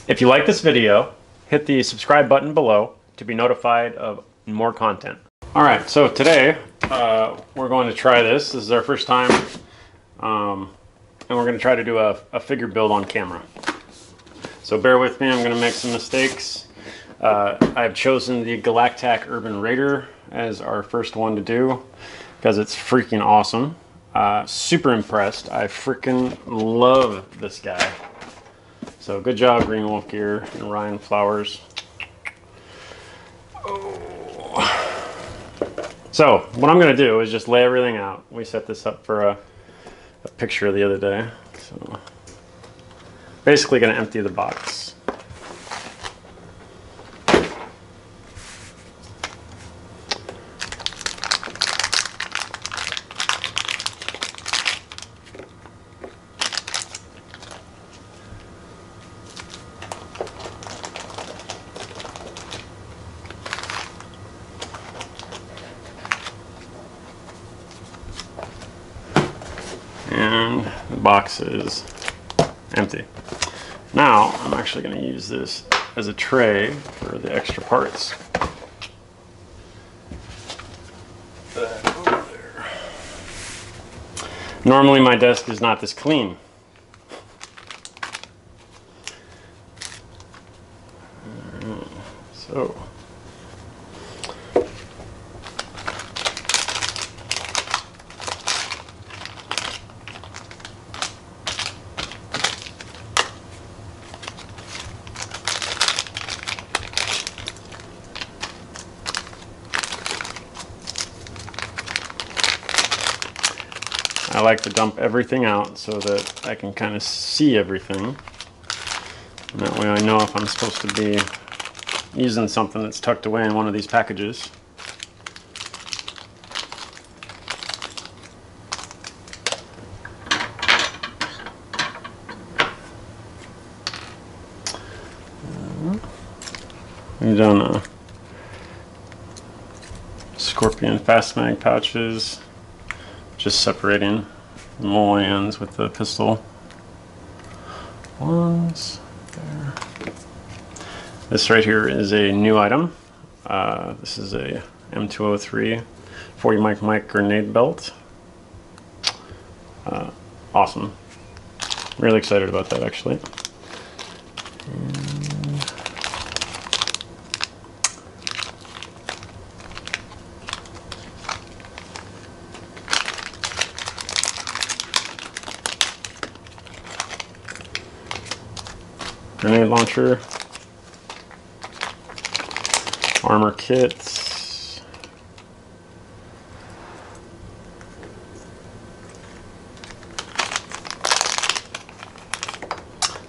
If you like this video, hit the subscribe button below to be notified of more content. All right, so today we're going to try this. This is our first time, and we're going to try to do a figure build on camera. So bear with me, I'm going to make some mistakes. I've chosen the Galac-Tac Urban Raider as our first one to do because it's freaking awesome. Super impressed. I freaking love this guy. So good job, Green Wolf Gear and Ryan Flowers. Oh. So what I'm going to do is just lay everything out. We set this up for a picture the other day. So basically going to empty the box. And the box is empty. Now I'm actually going to use this as a tray for the extra parts. That over there. Normally my desk is not this clean. So I like to dump everything out so that I can kind of see everything. And that way I know if I'm supposed to be using something that's tucked away in one of these packages. We've done Scorpion fast mag pouches. Just separating the moly ends with the pistol ones there. This right here is a new item. This is a M203 40 mic grenade belt. Awesome. Really excited about that actually. Grenade launcher, armor kits,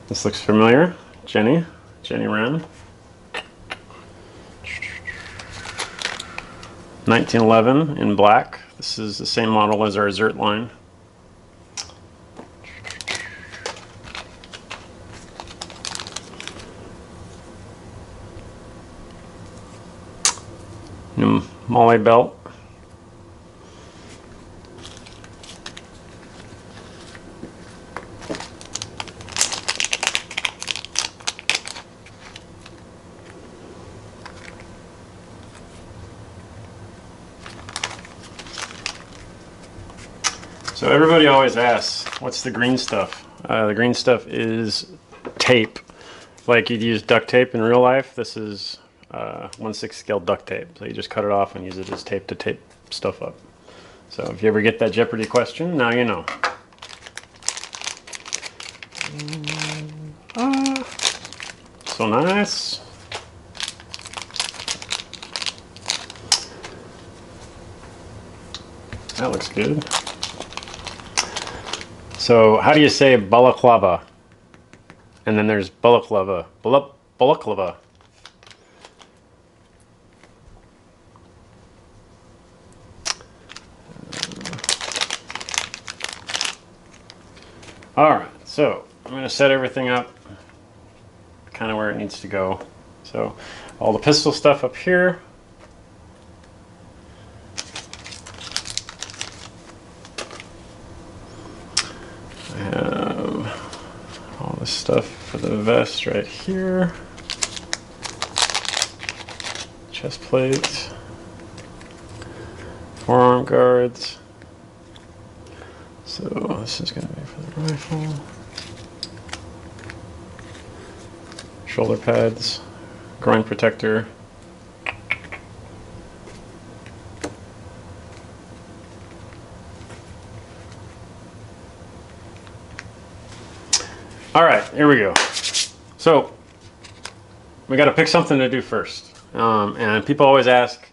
this looks familiar, Jenny Wren, 1911 in black. This is the same model as our Zert line. New Molly belt. So everybody always asks, what's the green stuff? The green stuff is tape. Like you'd use duct tape in real life, this is 1/6 scale duct tape. So you just cut it off and use it as tape to tape stuff up. So if you ever get that Jeopardy question, now you know. So nice. That looks good. So how do you say balaclava? And then there's balaclava. Balaclava. Alright, so I'm going to set everything up kind of where it needs to go. So all the pistol stuff up here. I have all the stuff for the vest right here. Chest plate. Forearm guards. So this is going to be for the rifle. Shoulder pads. Groin protector. All right, here we go. So we got to pick something to do first. And people always ask,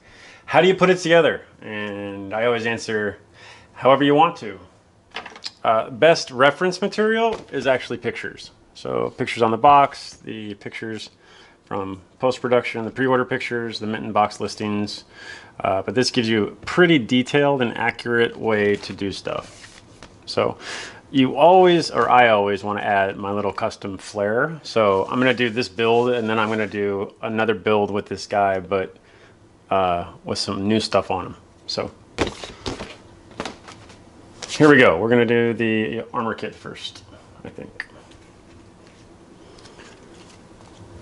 how do you put it together? And I always answer, however you want to. Best reference material is actually pictures. So pictures on the box, the pictures from post-production, the pre-order pictures, the mint in box listings. But this gives you a pretty detailed and accurate way to do stuff. So you always, or I always, want to add my little custom flare. So I'm going to do this build, and then I'm going to do another build with this guy, but with some new stuff on him. So here we go. We're going to do the armor kit first, I think.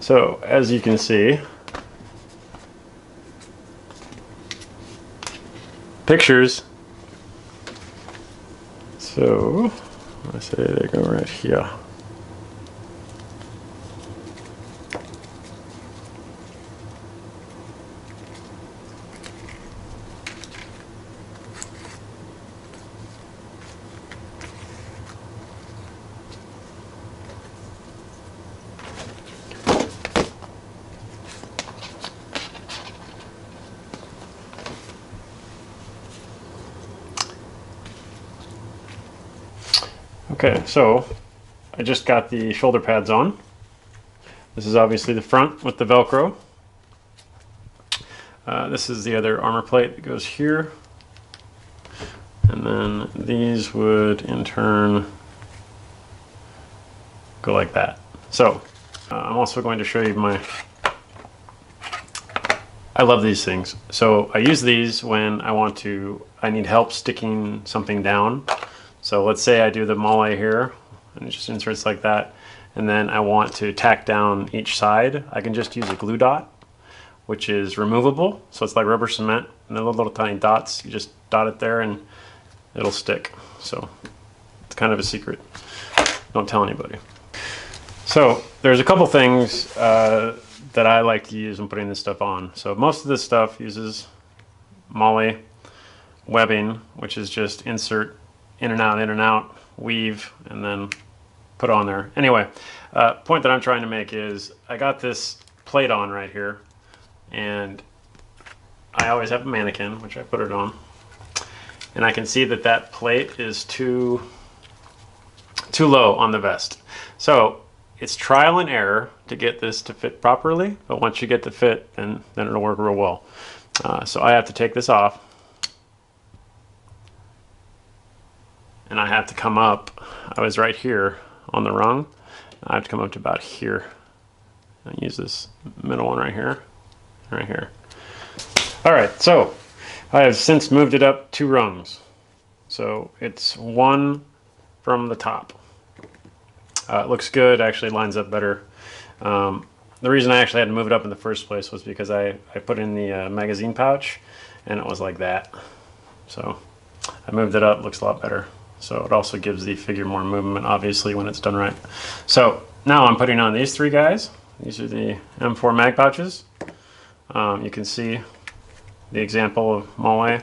So as you can see, pictures. So I say they go right here. Okay, so I just got the shoulder pads on. This is obviously the front with the Velcro. This is the other armor plate that goes here. And then these would in turn go like that. So I'm also going to show you I love these things. So I use these when I need help sticking something down. So let's say I do the mole here, and it just inserts like that, and then I want to tack down each side. I can just use a glue dot, which is removable. So it's like rubber cement, and the little tiny dots, you just dot it there and it'll stick. So it's kind of a secret. Don't tell anybody. So there's a couple things that I like to use when putting this stuff on. So most of this stuff uses mole webbing, which is just insert in and out, weave, and then put on there. Anyway, point that I'm trying to make is I got this plate on right here, and I always have a mannequin, which I put it on, and I can see that that plate is too low on the vest. So it's trial and error to get this to fit properly, but once you get the fit, then it'll work real well. So I have to take this off, and I have to come up. I was right here on the rung. I have to come up to about here. I use this middle one right here, right here. All right, so I have since moved it up 2 rungs. So it's 1 from the top. It looks good, actually lines up better. The reason I actually had to move it up in the first place was because I put in the magazine pouch, and it was like that. So I moved it up, looks a lot better. So it also gives the figure more movement, obviously, when it's done right. So now I'm putting on these 3 guys. These are the M4 mag pouches. You can see the example of mole.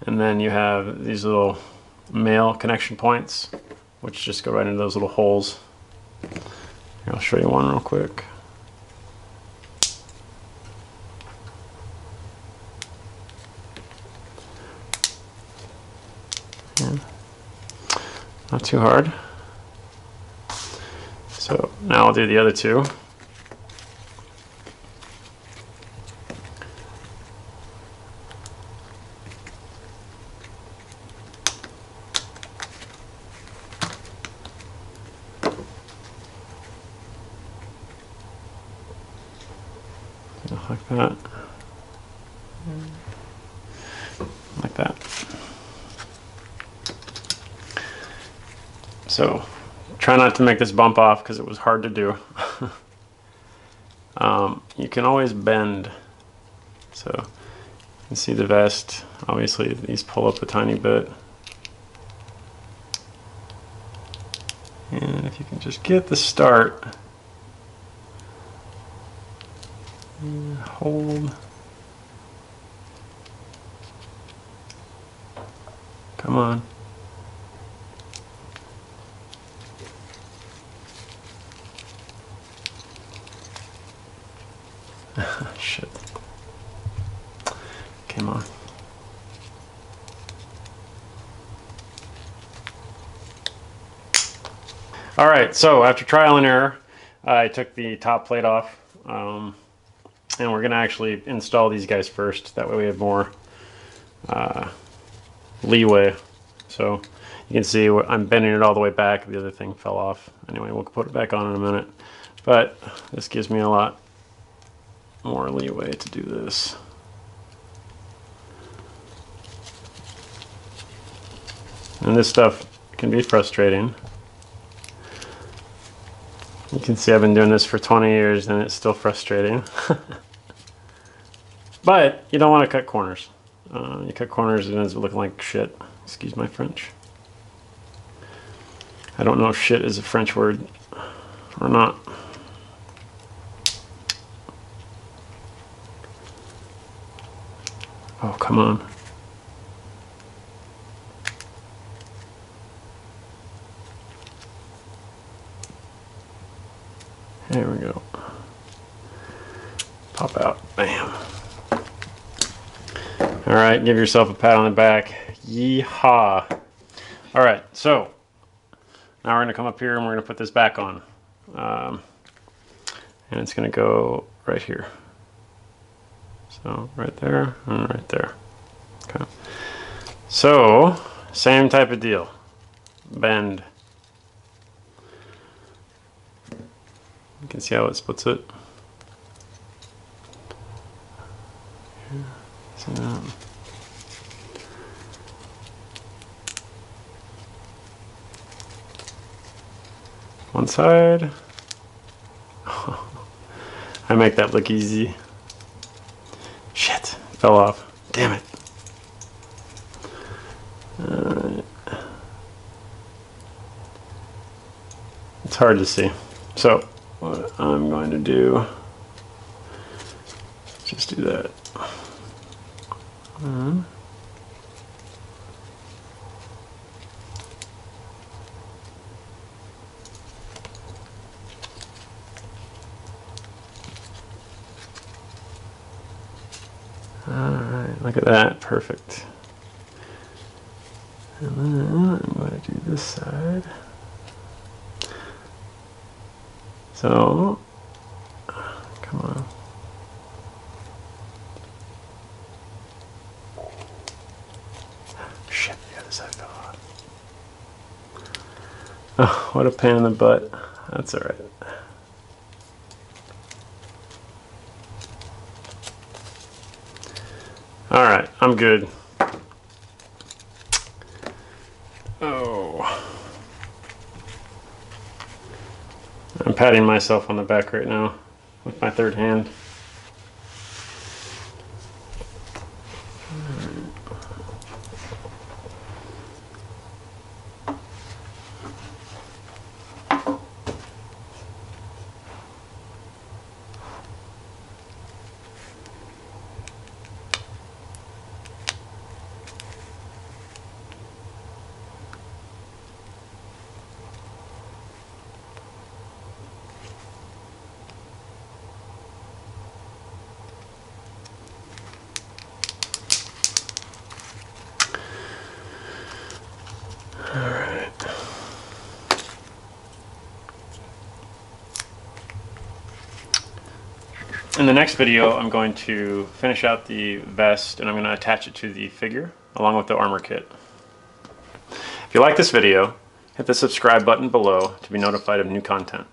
And then you have these little male connection points, which just go right into those little holes. Here, I'll show you one real quick. Yeah. Not too hard. So now I'll do the other 2. Like that. Like that. So Try not to make this bump off because it was hard to do. You can always bend. So you can see the vest. Obviously these pull up a tiny bit. And if you can just get the start and hold. Come on. Shit. Came on. All right, so after trial and error, I took the top plate off, and we're gonna actually install these guys first. That way we have more leeway. So you can see I'm bending it all the way back. The other thing fell off. Anyway, we'll put it back on in a minute. But this gives me a lot more leeway to do this. And this stuff can be frustrating. You can see I've been doing this for 20 years and it's still frustrating. But you don't want to cut corners. You cut corners and it ends up looking like shit. Excuse my French. I don't know if shit is a French word or not. Oh, come on. There we go. Pop out. Bam. All right, give yourself a pat on the back. Yeehaw. All right, so now we're going to come up here and we're going to put this back on. And it's going to go right here. So right there and right there. Okay. So same type of deal. Bend. You can see how it splits it. See that? One side. I make that look easy. Shit, fell off. Damn it. It's hard to see. So what I'm going to do, just do that. Alright, look at that, perfect. And then I'm going to do this side. So, come on. Shit, the other side fell off. Oh, what a pain in the butt. That's alright. Alright, I'm good. Oh. I'm patting myself on the back right now with my third hand. In the next video, I'm going to finish out the vest and I'm going to attach it to the figure along with the armor kit. If you like this video, hit the subscribe button below to be notified of new content.